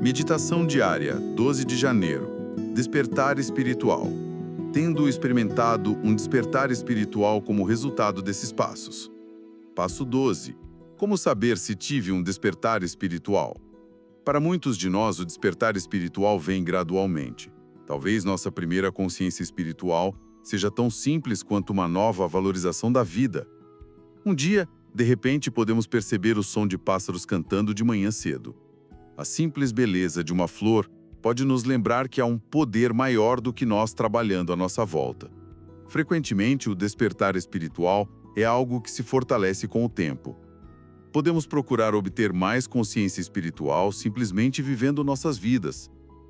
Meditação diária, 12 de janeiro. Despertar espiritual. Tendo experimentado um despertar espiritual como resultado desses passos. Passo 12. Como saber se tive um despertar espiritual? Para muitos de nós, o despertar espiritual vem gradualmente. Talvez nossa primeira consciência espiritual seja tão simples quanto uma nova valorização da vida. Um dia, de repente, podemos perceber o som de pássaros cantando de manhã cedo. A simples beleza de uma flor pode nos lembrar que há um poder maior do que nós trabalhando à nossa volta. Frequentemente, o despertar espiritual é algo que se fortalece com o tempo. Podemos procurar obter mais consciência espiritual simplesmente vivendo nossas vidas.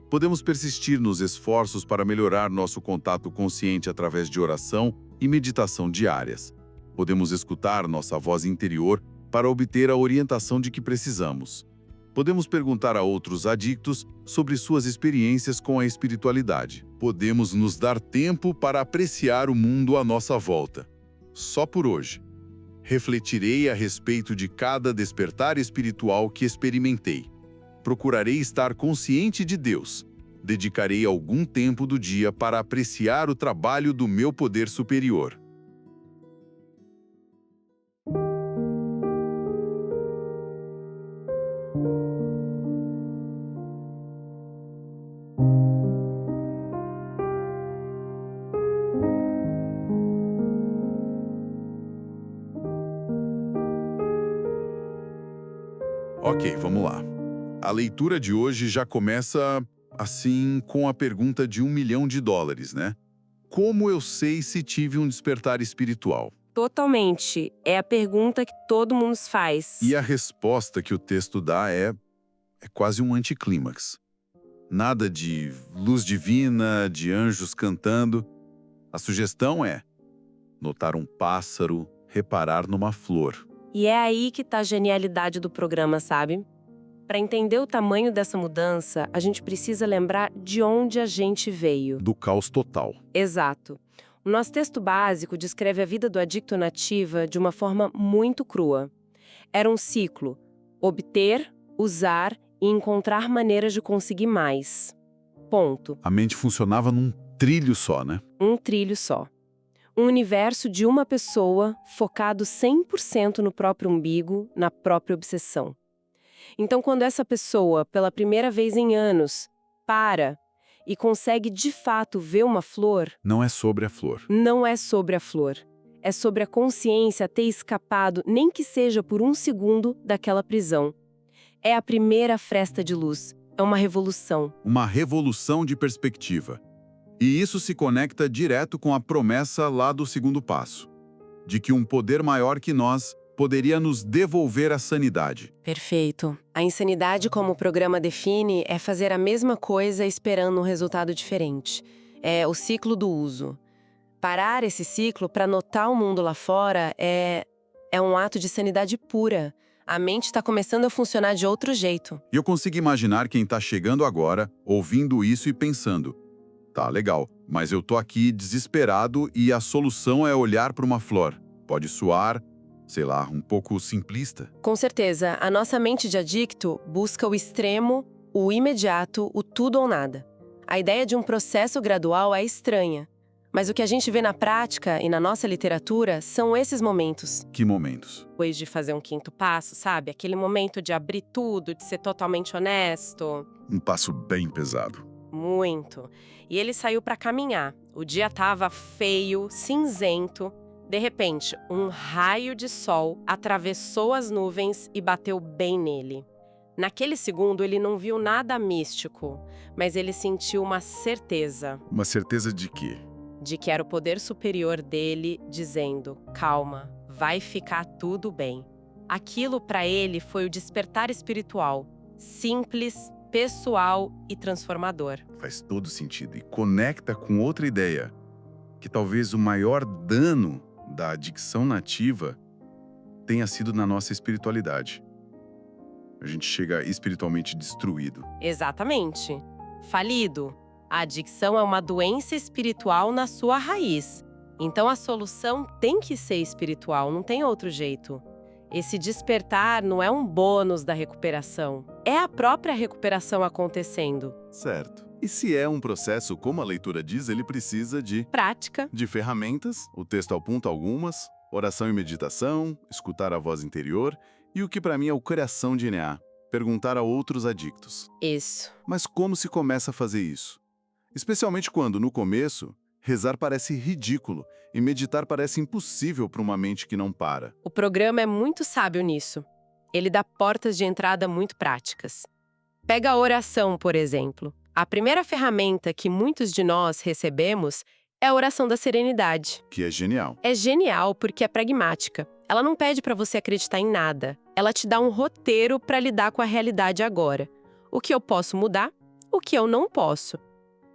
Podemos persistir nos esforços para melhorar nosso contato consciente através de oração e meditação diárias. Podemos escutar nossa voz interior para obter a orientação de que precisamos. Podemos perguntar a outros adictos sobre suas experiências com a espiritualidade. Podemos nos dar tempo para apreciar o mundo à nossa volta. Só por hoje. Refletirei a respeito de cada despertar espiritual que experimentei. Procurarei estar consciente de Deus. Dedicarei algum tempo do dia para apreciar o trabalho do meu poder superior. Ok, vamos lá. A leitura de hoje já começa, assim, com a pergunta de $1 milhão, né? Como eu sei se tive um despertar espiritual? Totalmente. É a pergunta que todo mundo faz. E a resposta que o texto dá é quase um anticlímax. Nada de luz divina, de anjos cantando. A sugestão é notar um pássaro, reparar numa flor. E é aí que tá a genialidade do programa, sabe? Para entender o tamanho dessa mudança, a gente precisa lembrar de onde a gente veio. Do caos total. Exato. O nosso texto básico descreve a vida do adicto nativa de uma forma muito crua. Era um ciclo: obter, usar e encontrar maneiras de conseguir mais. Ponto. A mente funcionava num trilho só, né? Um trilho só. Um universo de uma pessoa focado 100% no próprio umbigo, na própria obsessão. Então, quando essa pessoa, pela primeira vez em anos, para e consegue de fato ver uma flor... Não é sobre a flor. Não é sobre a flor. É sobre a consciência ter escapado, nem que seja por um segundo, daquela prisão. É a primeira fresta de luz. É uma revolução. Uma revolução de perspectiva. E isso se conecta direto com a promessa lá do segundo passo, de que um poder maior que nós poderia nos devolver a sanidade. Perfeito. A insanidade, como o programa define, é fazer a mesma coisa esperando um resultado diferente. É o ciclo do uso. Parar esse ciclo para notar o mundo lá fora é um ato de sanidade pura. A mente está começando a funcionar de outro jeito. E eu consigo imaginar quem está chegando agora, ouvindo isso e pensando: tá, legal, mas eu tô aqui desesperado e a solução é olhar para uma flor. Pode soar, sei lá, um pouco simplista. Com certeza, a nossa mente de adicto busca o extremo, o imediato, o tudo ou nada. A ideia de um processo gradual é estranha. Mas o que a gente vê na prática e na nossa literatura são esses momentos. Que momentos? Depois de fazer um quinto passo, sabe? Aquele momento de abrir tudo, de ser totalmente honesto. Um passo bem pesado. Muito. E ele saiu para caminhar. O dia tava feio, cinzento. De repente, um raio de sol atravessou as nuvens e bateu bem nele. Naquele segundo, ele não viu nada místico, mas ele sentiu uma certeza. Uma certeza de quê? De que era o poder superior dele dizendo: calma, vai ficar tudo bem. Aquilo para ele foi o despertar espiritual, simples, pessoal e transformador. Faz todo sentido e conecta com outra ideia, que talvez o maior dano da adicção nativa tenha sido na nossa espiritualidade. A gente chega espiritualmente destruído. Exatamente. Falido. A adicção é uma doença espiritual na sua raiz. Então a solução tem que ser espiritual, não tem outro jeito. Esse despertar não é um bônus da recuperação, é a própria recuperação acontecendo. Certo. E se é um processo, como a leitura diz, ele precisa Prática. de ferramentas, o texto aponta algumas, oração e meditação, escutar a voz interior e o que para mim é o coração de Eneá, perguntar a outros adictos. Isso. Mas como se começa a fazer isso? Especialmente quando, no começo, rezar parece ridículo e meditar parece impossível para uma mente que não para. O programa é muito sábio nisso. Ele dá portas de entrada muito práticas. Pega a oração, por exemplo. A primeira ferramenta que muitos de nós recebemos é a oração da serenidade. Que é genial. É genial porque é pragmática. Ela não pede para você acreditar em nada. Ela te dá um roteiro para lidar com a realidade agora. O que eu posso mudar, o que eu não posso.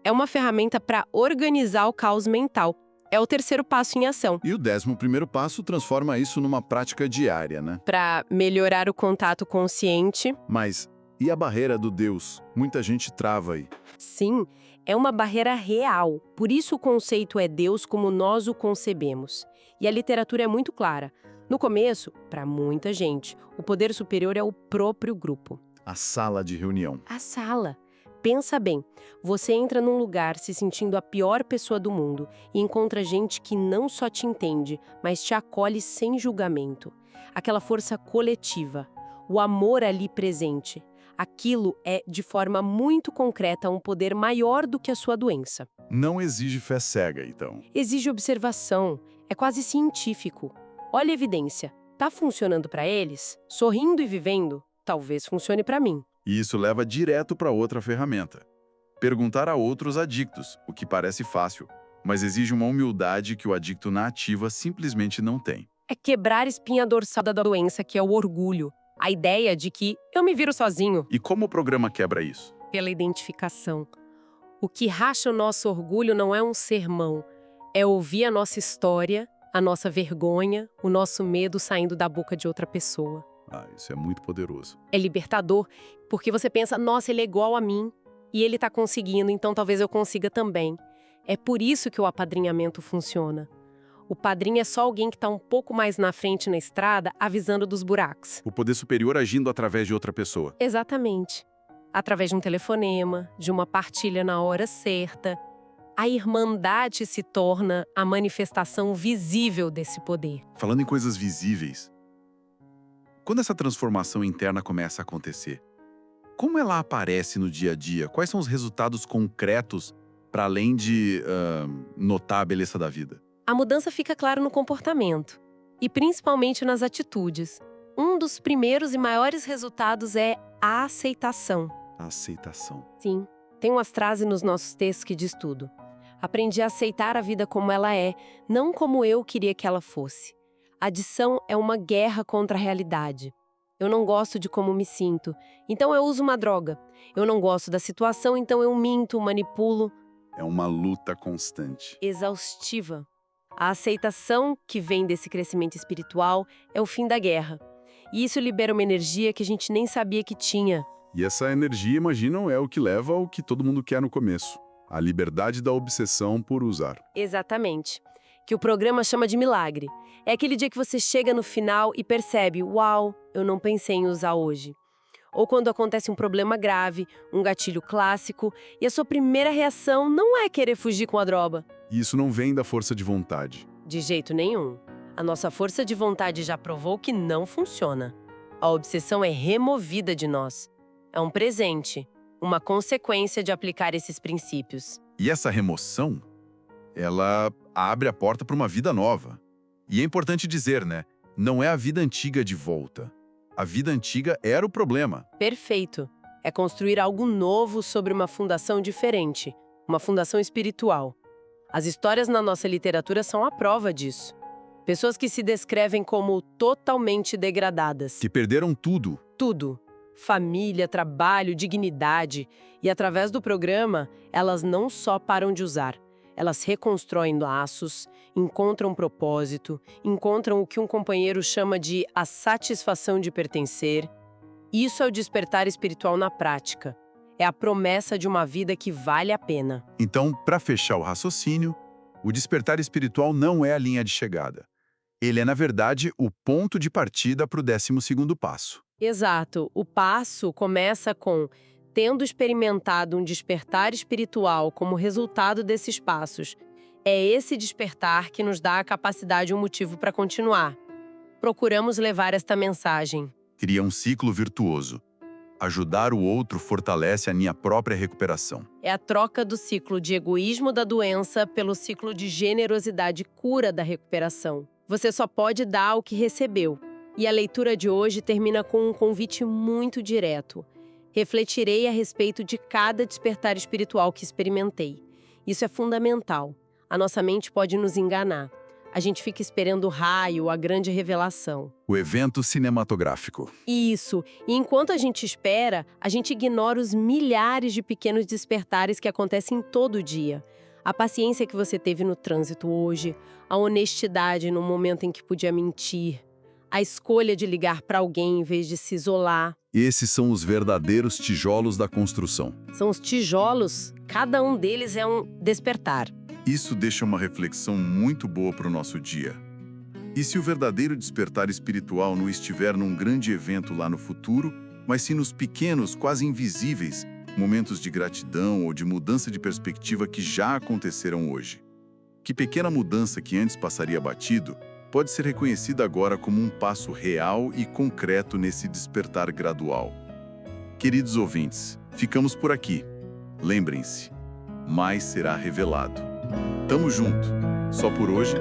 É uma ferramenta para organizar o caos mental. É o terceiro passo em ação. E o 11º passo transforma isso numa prática diária, né? Para melhorar o contato consciente. Mas e a barreira do Deus? Muita gente trava aí. Sim, é uma barreira real. Por isso o conceito é Deus como nós o concebemos. E a literatura é muito clara. No começo, para muita gente, o poder superior é o próprio grupo. A sala de reunião. A sala. Pensa bem, você entra num lugar se sentindo a pior pessoa do mundo e encontra gente que não só te entende, mas te acolhe sem julgamento. Aquela força coletiva, o amor ali presente. Aquilo é, de forma muito concreta, um poder maior do que a sua doença. Não exige fé cega, então. Exige observação, é quase científico. Olha a evidência. Tá funcionando para eles? Sorrindo e vivendo? Talvez funcione para mim. E isso leva direto para outra ferramenta. Perguntar a outros adictos, o que parece fácil, mas exige uma humildade que o adicto na ativa simplesmente não tem. É quebrar a espinha dorsal da doença, que é o orgulho. A ideia de que eu me viro sozinho. E como o programa quebra isso? Pela identificação. O que racha o nosso orgulho não é um sermão. É ouvir a nossa história, a nossa vergonha, o nosso medo saindo da boca de outra pessoa. Ah, isso é muito poderoso. É libertador, porque você pensa, nossa, ele é igual a mim, e ele tá conseguindo, então talvez eu consiga também. É por isso que o apadrinhamento funciona. O padrinho é só alguém que tá um pouco mais na frente na estrada, avisando dos buracos. O poder superior agindo através de outra pessoa. Exatamente. Através de um telefonema, de uma partilha na hora certa. A irmandade se torna a manifestação visível desse poder. Falando em coisas visíveis, quando essa transformação interna começa a acontecer, como ela aparece no dia a dia? Quais são os resultados concretos para além de notar a beleza da vida? A mudança fica clara no comportamento, e principalmente nas atitudes. Um dos primeiros e maiores resultados é a aceitação. A aceitação. Sim, tem uma frase nos nossos textos que diz tudo. Aprendi a aceitar a vida como ela é, não como eu queria que ela fosse. A adição é uma guerra contra a realidade. Eu não gosto de como me sinto, então eu uso uma droga. Eu não gosto da situação, então eu minto, manipulo. É uma luta constante. Exaustiva. A aceitação que vem desse crescimento espiritual é o fim da guerra. E isso libera uma energia que a gente nem sabia que tinha. E essa energia, imaginam, é o que leva ao que todo mundo quer no começo. A liberdade da obsessão por usar. Exatamente. Que o programa chama de milagre. É aquele dia que você chega no final e percebe, uau, eu não pensei em usar hoje. Ou quando acontece um problema grave, um gatilho clássico, e a sua primeira reação não é querer fugir com a droga. E isso não vem da força de vontade. De jeito nenhum. A nossa força de vontade já provou que não funciona. A obsessão é removida de nós. É um presente, uma consequência de aplicar esses princípios. E essa remoção, ela abre a porta para uma vida nova. E é importante dizer, né? Não é a vida antiga de volta. A vida antiga era o problema. Perfeito. É construir algo novo sobre uma fundação diferente, uma fundação espiritual. As histórias na nossa literatura são a prova disso. Pessoas que se descrevem como totalmente degradadas. Que perderam tudo. Tudo. Família, trabalho, dignidade. E através do programa, elas não só param de usar. Elas reconstroem laços, encontram um propósito, encontram o que um companheiro chama de a satisfação de pertencer. Isso é o despertar espiritual na prática. É a promessa de uma vida que vale a pena. Então, para fechar o raciocínio, o despertar espiritual não é a linha de chegada. Ele é, na verdade, o ponto de partida para o 12º passo. Exato. O passo começa com tendo experimentado um despertar espiritual como resultado desses passos. É esse despertar que nos dá a capacidade e um motivo para continuar. Procuramos levar esta mensagem. Cria um ciclo virtuoso. Ajudar o outro fortalece a minha própria recuperação. É a troca do ciclo de egoísmo da doença pelo ciclo de generosidade e cura da recuperação. Você só pode dar o que recebeu. E a leitura de hoje termina com um convite muito direto. Refletirei a respeito de cada despertar espiritual que experimentei. Isso é fundamental. A nossa mente pode nos enganar. A gente fica esperando o raio, a grande revelação. O evento cinematográfico. Isso. E enquanto a gente espera, a gente ignora os milhares de pequenos despertares que acontecem todo dia. A paciência que você teve no trânsito hoje, a honestidade no momento em que podia mentir, a escolha de ligar para alguém em vez de se isolar. Esses são os verdadeiros tijolos da construção. São os tijolos, cada um deles é um despertar. Isso deixa uma reflexão muito boa para o nosso dia. E se o verdadeiro despertar espiritual não estiver num grande evento lá no futuro, mas sim nos pequenos, quase invisíveis, momentos de gratidão ou de mudança de perspectiva que já aconteceram hoje? Que pequena mudança que antes passaria batido pode ser reconhecida agora como um passo real e concreto nesse despertar gradual. Queridos ouvintes, ficamos por aqui. Lembrem-se, mais será revelado. Tamo junto. Só por hoje,